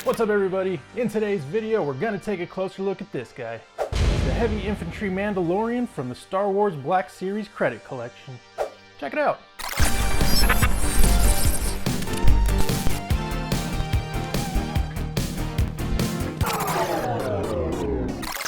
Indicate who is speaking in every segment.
Speaker 1: What's up everybody? In today's video we're gonna take a closer look at this guy. The Heavy Infantry Mandalorian from the Star Wars Black Series credit collection. Check it out!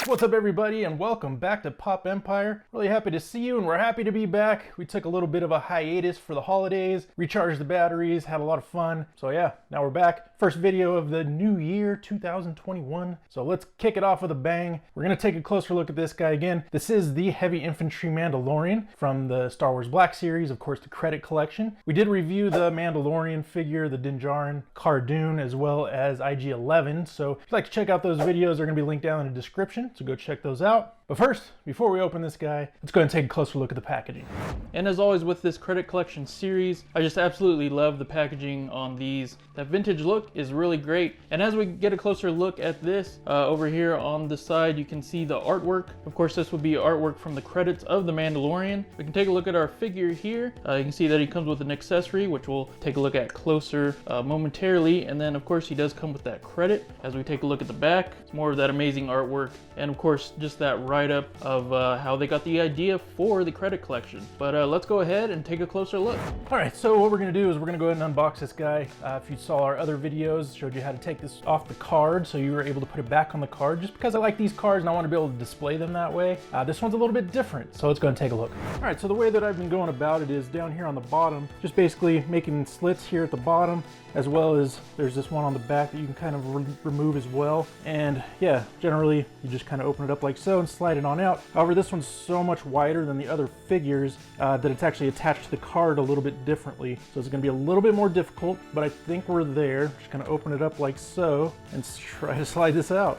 Speaker 1: What's up everybody and welcome back to Pop Empire. Really happy to see you and we're happy to be back. We took a little bit of a hiatus for the holidays, recharged the batteries, had a lot of fun. So yeah, now we're back. First video of the new year 2021. So let's kick it off with a bang. We're gonna take a closer look at this guy again. This is the Heavy Infantry Mandalorian from the Star Wars Black Series, of course the credit collection. We did review the Mandalorian figure, the Djarin, Cara Dune, as well as IG-11. So if you'd like to check out those videos, they're gonna be linked down in the description. So go check those out. But first, before we open this guy, let's go ahead and take a closer look at the packaging. And as always with this credit collection series, I just absolutely love the packaging on these. That vintage look is really great. And as we get a closer look at this, over here on the side, you can see the artwork. Of course, this would be artwork from the credits of The Mandalorian. We can take a look at our figure here. You can see that he comes with an accessory, which we'll take a look at closer momentarily. And then, of course, he does come with that credit. As we take a look at the back, it's more of that amazing artwork. And of course, just that write-up of how they got the idea for the credit collection. But let's go ahead and take a closer look. All right, so what we're gonna do is we're gonna go ahead and unbox this guy. If you saw our other videos, showed you how to take this off the card so you were able to put it back on the card, just because I like these cards and I want to be able to display them that way. This one's a little bit different, so let's go and take a look. All right, so the way that I've been going about it is down here on the bottom, just basically making slits here at the bottom, as well as there's this one on the back that you can kind of remove as well. And yeah, generally you just kind of open it up like so and slide it on out. However, this one's so much wider than the other figures that it's actually attached to the card a little bit differently. So it's gonna be a little bit more difficult, but I think we're there. Just gonna open it up like so and try to slide this out.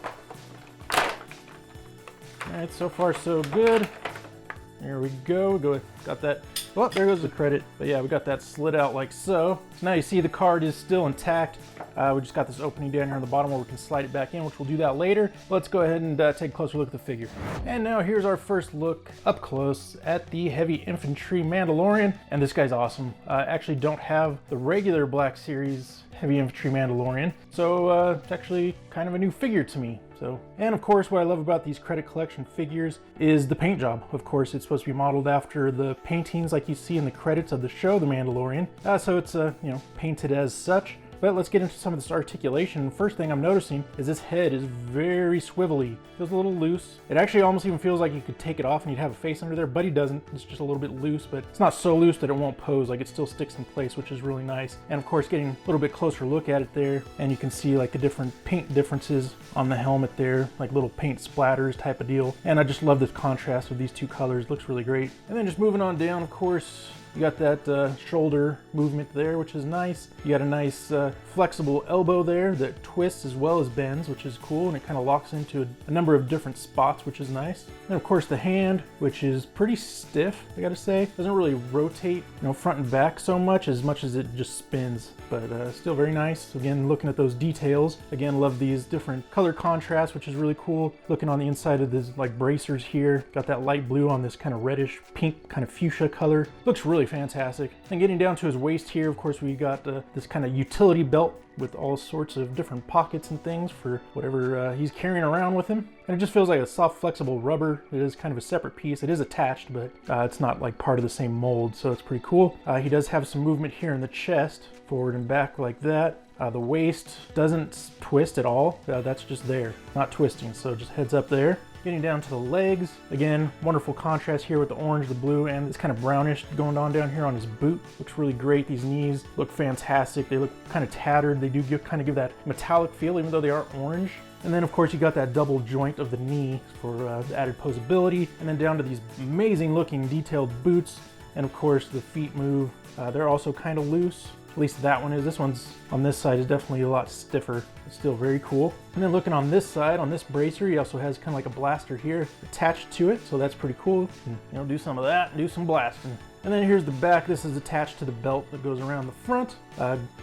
Speaker 1: All right, so far so good. There we go. Got that. Well, there goes the credit. But yeah, we got that slid out like so. So now you see the card is still intact. We just got this opening down here on the bottom where we can slide it back in, which we'll do that later. Let's go ahead and take a closer look at the figure. And now here's our first look up close at the Heavy Infantry Mandalorian. And this guy's awesome. I actually don't have the regular Black Series Heavy Infantry Mandalorian. So it's actually kind of a new figure to me. And of course, what I love about these credit collection figures is the paint job. Of course, it's supposed to be modeled after the paintings like you see in the credits of the show, The Mandalorian. So it's painted as such. But let's get into some of this articulation. First thing I'm noticing is this head is very swivelly. Feels a little loose. It actually almost even feels like you could take it off and you'd have a face under there, but he doesn't. It's just a little bit loose, but it's not so loose that it won't pose. Like, it still sticks in place, which is really nice. And of course, getting a little bit closer look at it there, and you can see like the different paint differences on the helmet there, like little paint splatters type of deal. And I just love this contrast with these two colors. It looks really great. And then just moving on down, of course, you got that shoulder movement there, which is nice. You got a nice flexible elbow there that twists as well as bends, which is cool, and it kind of locks into a number of different spots, which is nice. And of course the hand, which is pretty stiff, I gotta say. Doesn't really rotate, front and back so much as it just spins, but still very nice. Again, looking at those details. Again, love these different color contrasts, which is really cool. Looking on the inside of this like bracers here, got that light blue on this kind of reddish pink kind of fuchsia color. Looks really fantastic. And getting down to his waist here, of course, we got this kind of utility belt with all sorts of different pockets and things for whatever he's carrying around with him. And it just feels like a soft, flexible rubber. It is kind of a separate piece. It is attached, but it's not like part of the same mold, so it's pretty cool. He does have some movement here in the chest, forward and back like that. The waist doesn't twist at all. That's just there, not twisting, so just heads up there. Getting down to the legs, again, wonderful contrast here with the orange, the blue, and this kind of brownish going on down here on his boot. Looks really great. These knees look fantastic. They look kind of tattered. They do kind of give that metallic feel, even though they are orange. And then of course you got that double joint of the knee for the added posability. And then down to these amazing looking detailed boots. And of course the feet move. They're also kind of loose. At least that one is. This one's on this side is definitely a lot stiffer. It's still very cool. And then looking on this side, on this bracer, he also has kind of like a blaster here attached to it. So that's pretty cool. And, do some of that, do some blasting. And then here's the back. This is attached to the belt that goes around the front.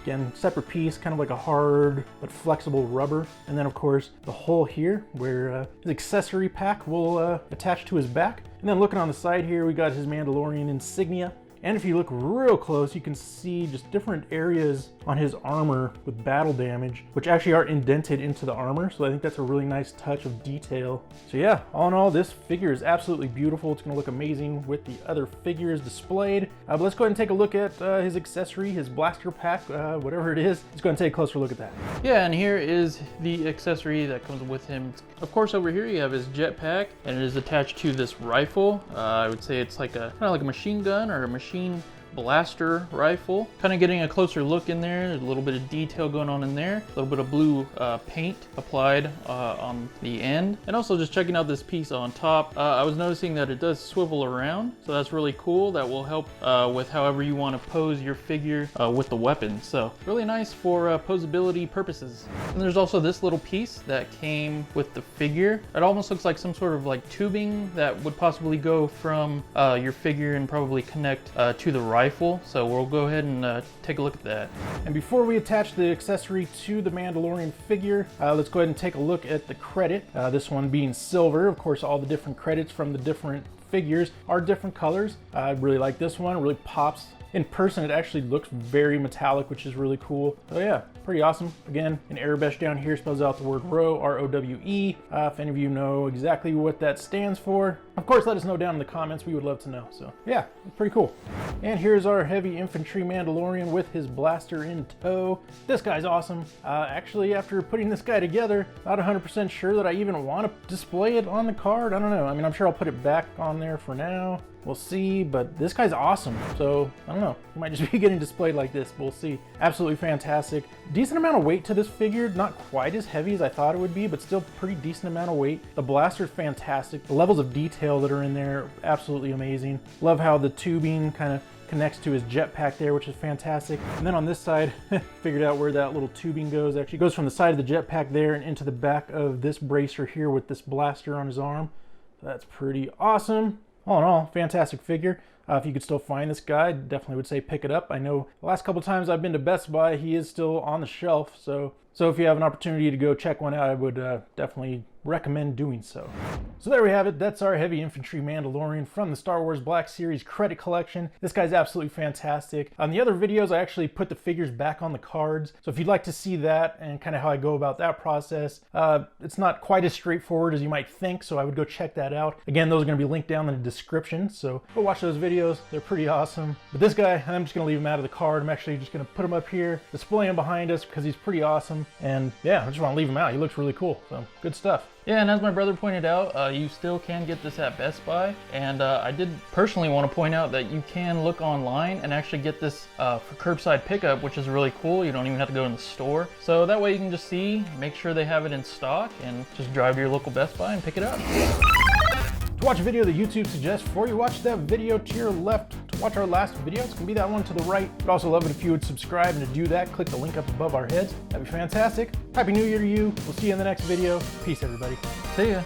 Speaker 1: Again, separate piece, kind of like a hard but flexible rubber. And then of course the hole here where his accessory pack will attach to his back. And then looking on the side here, we got his Mandalorian insignia. And if you look real close, you can see just different areas on his armor with battle damage, which actually are indented into the armor. So I think that's a really nice touch of detail. So yeah, all in all, this figure is absolutely beautiful. It's gonna look amazing with the other figures displayed. But let's go ahead and take a look at his accessory, his blaster pack, whatever it is. Let's go ahead and take a closer look at that.
Speaker 2: Yeah, and here is the accessory that comes with him. Of course, over here you have his jetpack, and it is attached to this rifle. I would say it's like a kind of like a machine gun or a machine blaster rifle. Kind of getting a closer look in there. There's a little bit of detail going on in there. A little bit of blue paint applied on the end. And also just checking out this piece on top. I was noticing that it does swivel around, so that's really cool. That will help with however you want to pose your figure with the weapon. So really nice for posability purposes. And there's also this little piece that came with the figure. It almost looks like some sort of like tubing that would possibly go from your figure and probably connect to the rifle. So we'll go ahead and take a look at that.
Speaker 1: And before we attach the accessory to the Mandalorian figure, let's go ahead and take a look at the credit. This one being silver. Of course, all the different credits from the different figures are different colors. I really like this one. It really pops. In person, it actually looks very metallic, which is really cool. So yeah, pretty awesome. Again, in Arabic down here spells out the word ROWE, R-O-W-E. If any of you know exactly what that stands for, of course, let us know down in the comments. We would love to know. So yeah, pretty cool. And here's our heavy infantry Mandalorian with his blaster in tow. This guy's awesome. Actually, after putting this guy together, not 100% sure that I even want to display it on the card. I don't know. I mean, I'm sure I'll put it back on there for now. We'll see, but this guy's awesome. So I don't know, he might just be getting displayed like this, but we'll see. Absolutely fantastic. Decent amount of weight to this figure, not quite as heavy as I thought it would be, but still pretty decent amount of weight. The blaster's fantastic. The levels of detail that are in there, absolutely amazing. Love how the tubing kind of connects to his jetpack there, which is fantastic. And then on this side, figured out where that little tubing goes. Actually goes from the side of the jetpack there and into the back of this bracer here with this blaster on his arm. So that's pretty awesome. All in all, fantastic figure. If you could still find this guy, definitely would say pick it up. I know the last couple times I've been to Best Buy, he is still on the shelf. So if you have an opportunity to go check one out, I would definitely recommend doing so. So there we have it. That's our heavy infantry Mandalorian from the Star Wars Black Series credit collection. This guy's absolutely fantastic. On the other videos, I actually put the figures back on the cards. So if you'd like to see that and kind of how I go about that process, it's not quite as straightforward as you might think. So I would go check that out. Again, those are going to be linked down in the description. So go watch those videos. They're pretty awesome. But this guy, I'm just going to leave him out of the card. I'm actually just going to put him up here, display him behind us because he's pretty awesome. And yeah, I just want to leave him out. He looks really cool. So good stuff.
Speaker 2: Yeah, and as my brother pointed out, you still can get this at Best Buy. And I did personally want to point out that you can look online and actually get this for curbside pickup, which is really cool. You don't even have to go in the store. So that way you can just see, make sure they have it in stock, and just drive to your local Best Buy and pick it up.
Speaker 1: To watch a video that YouTube suggests for you, watch that video to your left. To watch our last video, it's going to be that one to the right. I'd also love it if you would subscribe, and to do that, click the link up above our heads. That'd be fantastic. Happy New Year to you. We'll see you in the next video. Peace, everybody.
Speaker 2: See ya.